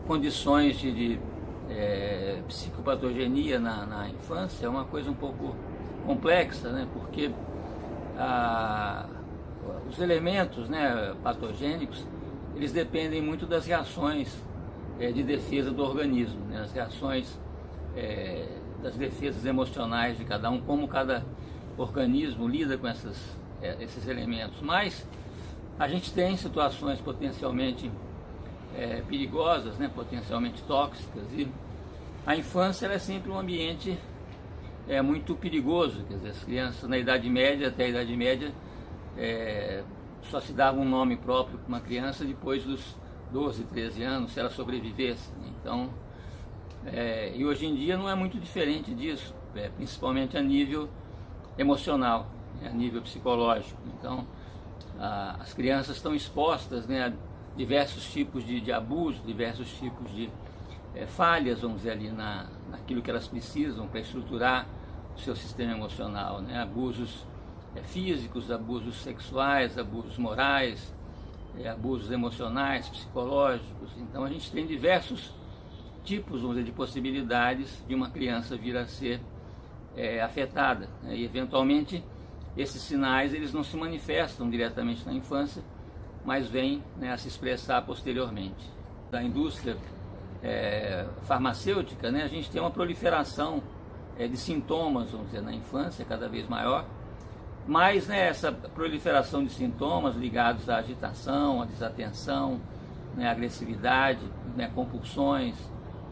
condições de psicopatogenia na infância é uma coisa um pouco complexa, né? Porque os elementos, né, patogênicos, eles dependem muito das reações de defesa do organismo, né? As reações das defesas emocionais de cada um, como cada organismo lida com esses elementos. Mas a gente tem situações potencialmente perigosas, né, potencialmente tóxicas, e a infância ela é sempre um ambiente muito perigoso. Quer dizer, as crianças na Idade Média, até a Idade Média, só se dava um nome próprio para uma criança depois dos 12, 13 anos, se ela sobrevivesse. Então, e hoje em dia não é muito diferente disso, principalmente a nível emocional, a nível psicológico. Então, as crianças estão expostas, né, a diversos tipos de abuso, diversos tipos de falhas, vamos dizer, ali naquilo que elas precisam para estruturar o seu sistema emocional, né? Abusos físicos, abusos sexuais, abusos morais, abusos emocionais, psicológicos. Então a gente tem diversos tipos, vamos dizer, de possibilidades de uma criança vir a ser afetada, né? E eventualmente esses sinais eles não se manifestam diretamente na infância, mas vêm, né, a se expressar posteriormente. Da indústria farmacêutica, né, a gente tem uma proliferação de sintomas, vamos dizer, na infância cada vez maior, mas, né, essa proliferação de sintomas ligados à agitação, à desatenção, né, à agressividade, né, compulsões,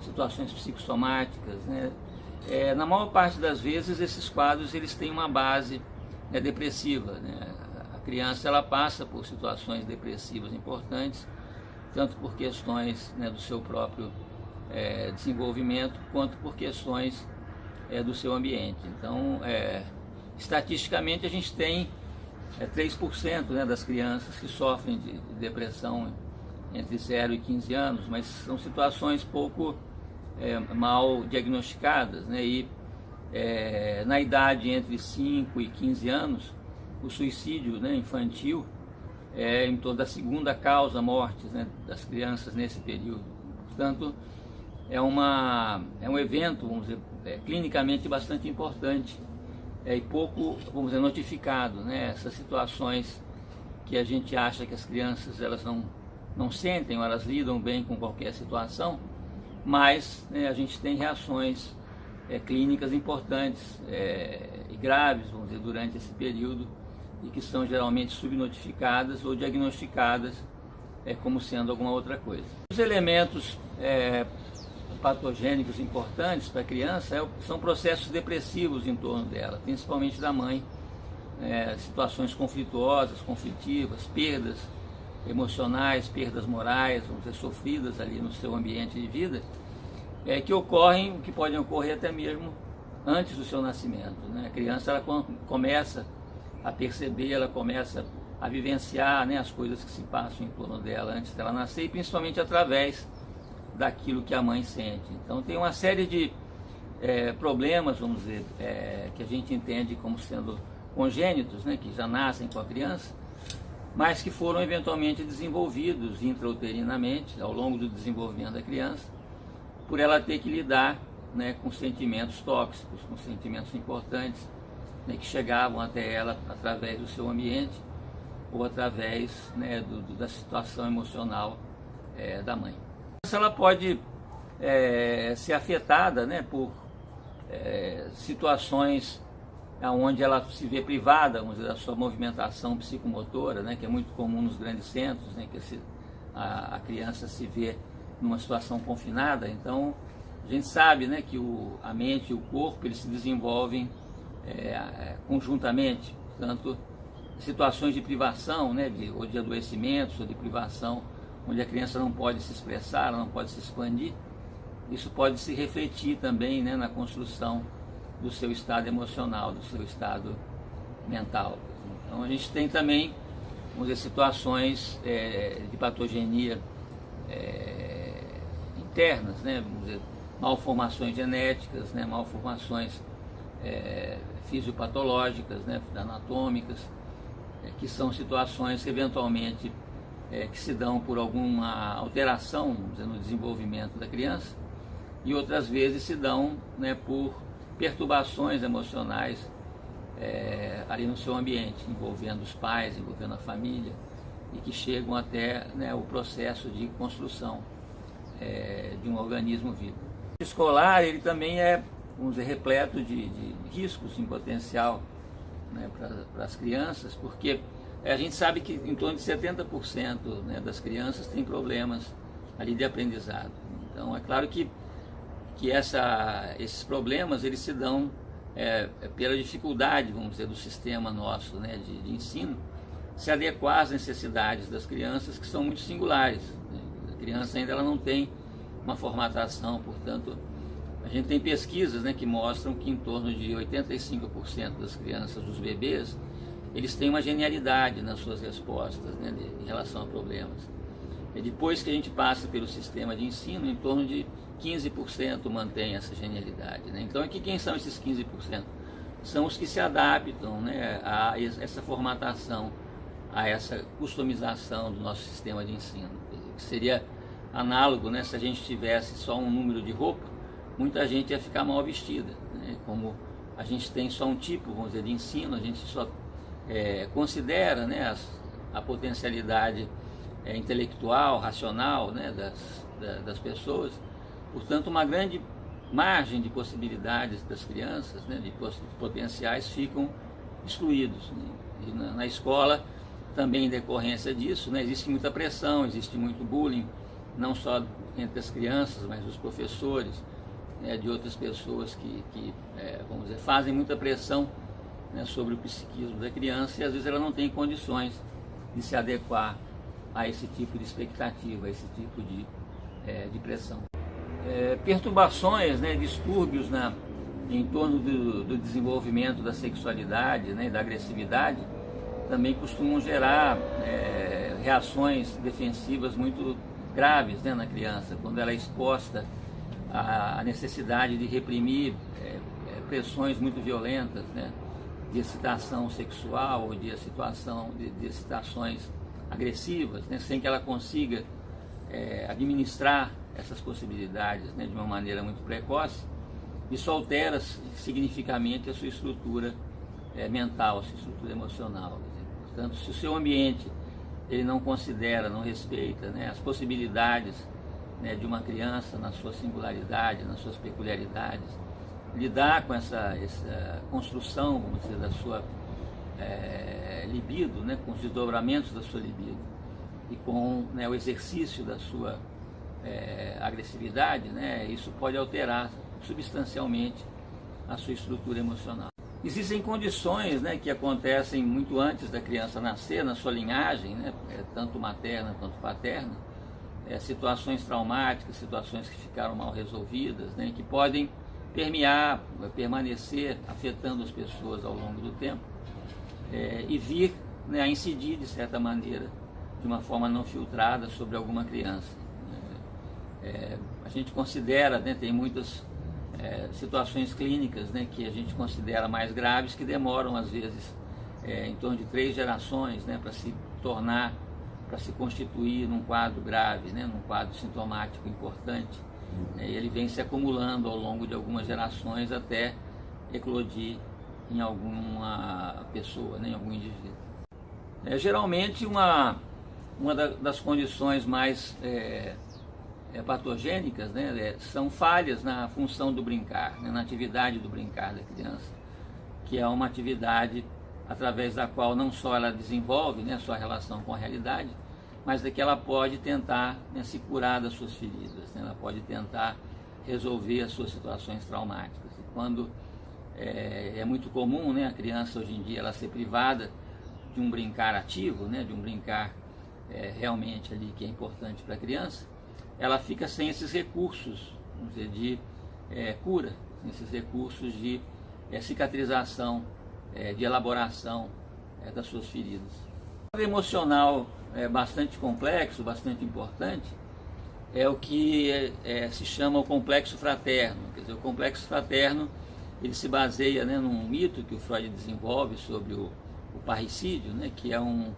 situações psicossomáticas, né, na maior parte das vezes esses quadros eles têm uma base depressiva, né? A criança ela passa por situações depressivas importantes, tanto por questões, né, do seu próprio desenvolvimento, quanto por questões do seu ambiente. Então, estatisticamente a gente tem 3%, né, das crianças que sofrem de depressão entre 0 e 15 anos, mas são situações pouco mal diagnosticadas, né? E na idade entre 5 e 15 anos, o suicídio, né, infantil é em torno da segunda causa mortes, né, das crianças nesse período. Portanto, é um evento, vamos dizer, clinicamente bastante importante e pouco, vamos dizer, notificado, né? Essas situações que a gente acha que as crianças elas não sentem, ou elas lidam bem com qualquer situação, mas, né, a gente tem reações clínicas importantes e graves, vamos dizer, durante esse período, e que são geralmente subnotificadas ou diagnosticadas como sendo alguma outra coisa. Os elementos patogênicos importantes para a criança são processos depressivos em torno dela, principalmente da mãe, situações conflituosas, conflitivas, perdas emocionais, perdas morais, vamos dizer, sofridas ali no seu ambiente de vida, que podem ocorrer até mesmo antes do seu nascimento, né? A criança ela começa a perceber, ela começa a vivenciar, né, as coisas que se passam em torno dela antes dela nascer, e principalmente através daquilo que a mãe sente. Então tem uma série de problemas, vamos dizer, que a gente entende como sendo congênitos, né, que já nascem com a criança, mas que foram eventualmente desenvolvidos intrauterinamente ao longo do desenvolvimento da criança, por ela ter que lidar, né, com sentimentos tóxicos, com sentimentos importantes, né, que chegavam até ela através do seu ambiente ou através, né, da situação emocional da mãe. Ela pode ser afetada, né, por situações onde ela se vê privada, vamos dizer, da sua movimentação psicomotora, né, que é muito comum nos grandes centros, né, que a criança se vê numa situação confinada. Então a gente sabe, né, que a mente e o corpo eles se desenvolvem conjuntamente. Portanto, situações de privação, né, ou de adoecimentos, ou de privação, onde a criança não pode se expressar, ela não pode se expandir, isso pode se refletir também, né, na construção do seu estado emocional, do seu estado mental. Então a gente tem também, vamos dizer, situações de patogenia internas, né, vamos dizer, malformações genéticas, né, malformações fisiopatológicas, né, anatômicas, que são situações que eventualmente que se dão por alguma alteração, vamos dizer, no desenvolvimento da criança, e outras vezes se dão, né, por perturbações emocionais ali no seu ambiente, envolvendo os pais, envolvendo a família, e que chegam até, né, o processo de construção de um organismo vivo. O escolar, ele também é, vamos dizer, repleto de riscos em potencial, né, para as crianças, porque a gente sabe que em torno de 70%, né, das crianças têm problemas ali de aprendizado. Então é claro que esses problemas eles se dão pela dificuldade, vamos dizer, do sistema nosso, né, de ensino, se adequar às necessidades das crianças, que são muito singulares, né? A criança ainda ela não tem uma formatação, portanto, a gente tem pesquisas, né, que mostram que em torno de 85% das crianças, dos bebês, eles têm uma genialidade nas suas respostas, né, em relação a problemas. E depois que a gente passa pelo sistema de ensino, em torno de 15% mantém essa genialidade, né? Então, aqui quem são esses 15%? São os que se adaptam, né, a essa formatação, a essa customização do nosso sistema de ensino. Que seria análogo, né, se a gente tivesse só um número de roupa, muita gente ia ficar mal vestida, né? Como a gente tem só um tipo, vamos dizer, de ensino, a gente só considera, né, a potencialidade intelectual, racional, né, das pessoas. Portanto, uma grande margem de possibilidades das crianças, né, de potenciais, ficam excluídos, né? E na escola, também em decorrência disso, né, existe muita pressão, existe muito bullying, não só entre as crianças, mas dos professores, de outras pessoas que vamos dizer, fazem muita pressão, né, sobre o psiquismo da criança, e às vezes ela não tem condições de se adequar a esse tipo de expectativa, a esse tipo de pressão. Perturbações, né, distúrbios em torno do desenvolvimento da sexualidade, né, e da agressividade, também costumam gerar reações defensivas muito graves, né, na criança, quando ela é exposta à necessidade de reprimir pressões muito violentas, né, de excitação sexual ou de excitações agressivas, né, sem que ela consiga administrar essas possibilidades, né, de uma maneira muito precoce. Isso altera significativamente a sua estrutura mental, a sua estrutura emocional. Portanto, se o seu ambiente ele não considera, não respeita, né, as possibilidades, né, de uma criança na sua singularidade, nas suas peculiaridades, lidar com essa construção, vamos dizer, da sua libido, né, com os desdobramentos da sua libido e com, né, o exercício da sua agressividade, né, isso pode alterar substancialmente a sua estrutura emocional. Existem condições, né, que acontecem muito antes da criança nascer, na sua linhagem, né, tanto materna quanto paterna, situações traumáticas, situações que ficaram mal resolvidas, né, que podem permanecer afetando as pessoas ao longo do tempo e vir, né, a incidir de certa maneira, de uma forma não filtrada, sobre alguma criança. A gente considera, né, tem muitas situações clínicas, né, que a gente considera mais graves, que demoram às vezes em torno de 3 gerações, né, para se constituir num quadro grave, né, num quadro sintomático importante. Ele vem se acumulando ao longo de algumas gerações até eclodir em alguma pessoa, né, em algum indivíduo. Geralmente uma das condições mais patogênicas, né, são falhas na função do brincar, né, na atividade do brincar da criança, que é uma atividade através da qual não só ela desenvolve, né, a sua relação com a realidade, mas de que ela pode tentar, né, se curar das suas feridas, né, ela pode tentar resolver as suas situações traumáticas. E quando é muito comum, né, a criança hoje em dia ela ser privada de um brincar ativo, né, de um brincar realmente ali que é importante para a criança, ela fica sem esses recursos, vamos dizer, de cura, esses recursos de cicatrização, de elaboração das suas feridas. O emocional bastante complexo, bastante importante, é o que se chama o complexo fraterno. Quer dizer, o complexo fraterno ele se baseia, né, num mito que o Freud desenvolve sobre o parricídio, né, que é um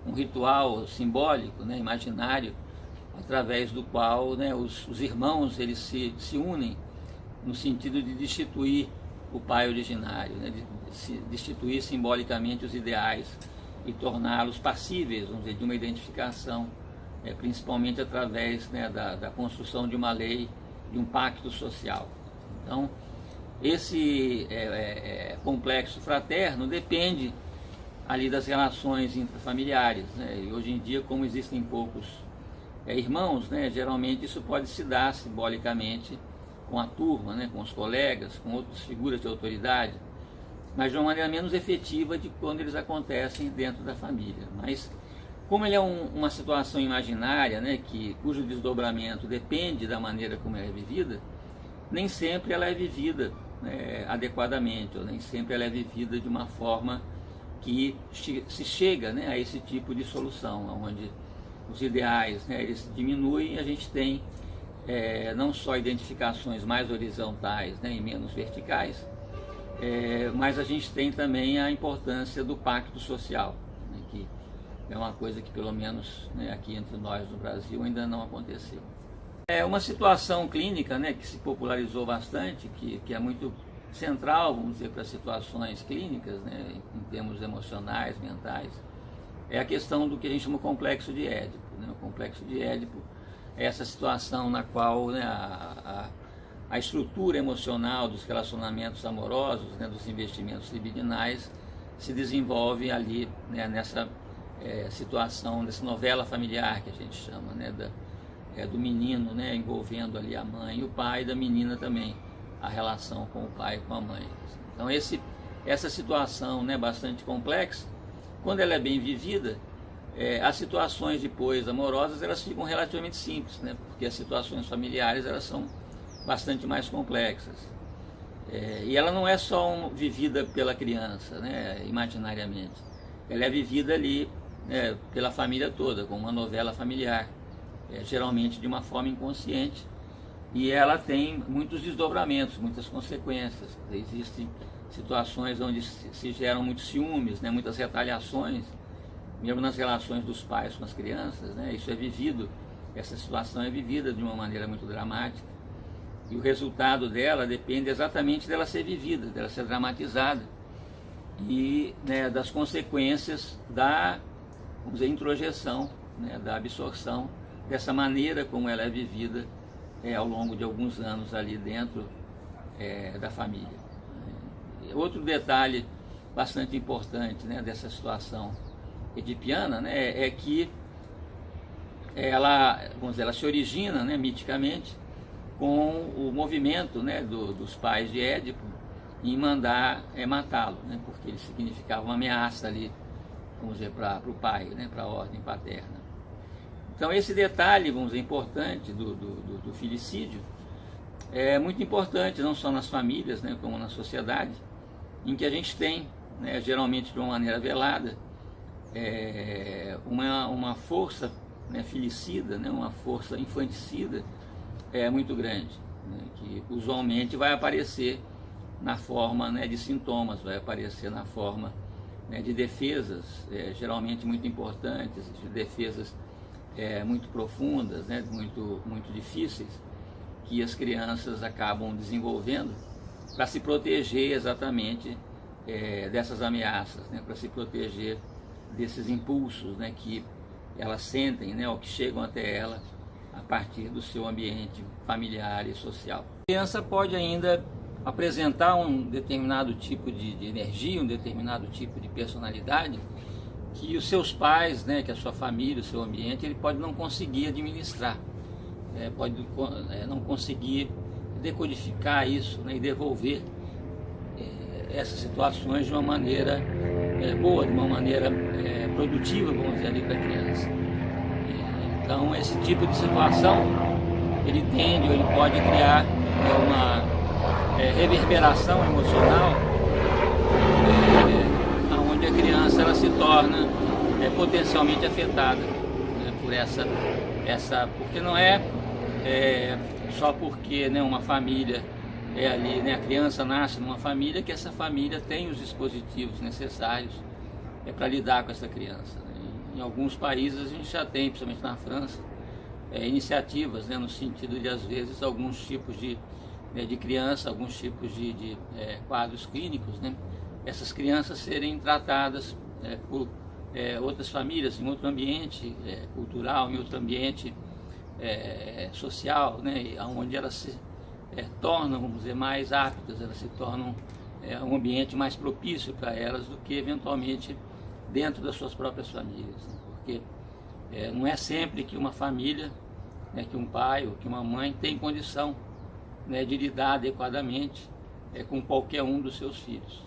um ritual simbólico, né, imaginário, através do qual, né, os irmãos eles se unem no sentido de destituir o pai originário, né, de destituir simbolicamente os ideais e torná-los passíveis, vamos dizer, de uma identificação, principalmente através, né, da construção de uma lei, de um pacto social. Então, esse complexo fraterno depende ali das relações intrafamiliares, né? E hoje em dia, como existem poucos irmãos, né, geralmente isso pode se dar simbolicamente com a turma, né, com os colegas, com outras figuras de autoridade, mas de uma maneira menos efetiva de quando eles acontecem dentro da família. Mas como ele é uma situação imaginária, né, cujo desdobramento depende da maneira como ela é vivida, nem sempre ela é vivida adequadamente, ou nem sempre ela é vivida de uma forma que se chega, né, a esse tipo de solução, onde os ideais, né, eles diminuem e a gente tem não só identificações mais horizontais, né, e menos verticais, mas a gente tem também a importância do pacto social, né, que é uma coisa que pelo menos, né, aqui entre nós no Brasil ainda não aconteceu. É uma situação clínica, né, que se popularizou bastante, que é muito central, vamos dizer, para situações clínicas, né, em termos emocionais, mentais, é a questão do que a gente chama de complexo de Édipo, né? O complexo de Édipo é essa situação na qual, né, a estrutura emocional dos relacionamentos amorosos, né, dos investimentos libidinais, se desenvolve ali, né, nessa situação, dessa novela familiar que a gente chama, né, do menino, né, envolvendo ali a mãe e o pai, da menina também, a relação com o pai e com a mãe. Então essa situação, né, bastante complexa, quando ela é bem vivida, as situações depois amorosas elas ficam relativamente simples, né, porque as situações familiares elas são bastante mais complexas. E ela não é só vivida pela criança, né, imaginariamente, ela é vivida ali, né, pela família toda, como uma novela familiar, geralmente de uma forma inconsciente, e ela tem muitos desdobramentos, muitas consequências. Existem situações onde se geram muitos ciúmes, né, muitas retaliações, mesmo nas relações dos pais com as crianças, né, isso é vivido, essa situação é vivida de uma maneira muito dramática, e o resultado dela depende exatamente dela ser vivida, dela ser dramatizada, e, né, das consequências da, vamos dizer, introjeção, né, da absorção, dessa maneira como ela é vivida ao longo de alguns anos ali dentro da família. Outro detalhe bastante importante, né, dessa situação edipiana, né, é que ela, vamos dizer, ela se origina, né, miticamente com o movimento, né, dos pais de Édipo em mandar matá-lo, né, porque ele significava uma ameaça ali, vamos dizer, para o pai, né, para a ordem paterna. Então esse detalhe, vamos dizer, importante do filicídio é muito importante, não só nas famílias, né, como na sociedade, em que a gente tem, né, geralmente de uma maneira velada, uma força, né, filicida, né, uma força infanticida muito grande, né, que usualmente vai aparecer na forma, né, de sintomas, vai aparecer na forma, né, de defesas, geralmente muito importantes, de defesas muito profundas, né, muito difíceis, que as crianças acabam desenvolvendo para se proteger exatamente dessas ameaças, né, para se proteger desses impulsos, né, que elas sentem, né, ou que chegam até ela a partir do seu ambiente familiar e social. A criança pode ainda apresentar um determinado tipo de energia, um determinado tipo de personalidade, que os seus pais, né, que a sua família, o seu ambiente, ele pode não conseguir administrar, pode não conseguir decodificar isso, né, e devolver essas situações de uma maneira boa, de uma maneira produtiva, vamos dizer, ali para a criança. Então esse tipo de situação, ele tende, ou ele pode criar uma reverberação emocional, onde a criança ela se torna potencialmente afetada, né, por porque não só porque, né, uma família ali, né, a criança nasce numa família, que essa família tem os dispositivos necessários para lidar com essa criança, né? em alguns países a gente já tem, principalmente na França, iniciativas, né, no sentido de, às vezes, alguns tipos de criança, alguns tipos de quadros clínicos, né, essas crianças serem tratadas por outras famílias, em outro ambiente cultural, em outro ambiente social, né, onde elas se tornam, vamos dizer, mais aptas, elas se tornam um ambiente mais propício para elas do que, eventualmente, dentro das suas próprias famílias, né, porque não é sempre que uma família, que um pai ou que uma mãe tem condição, de lidar adequadamente com qualquer um dos seus filhos.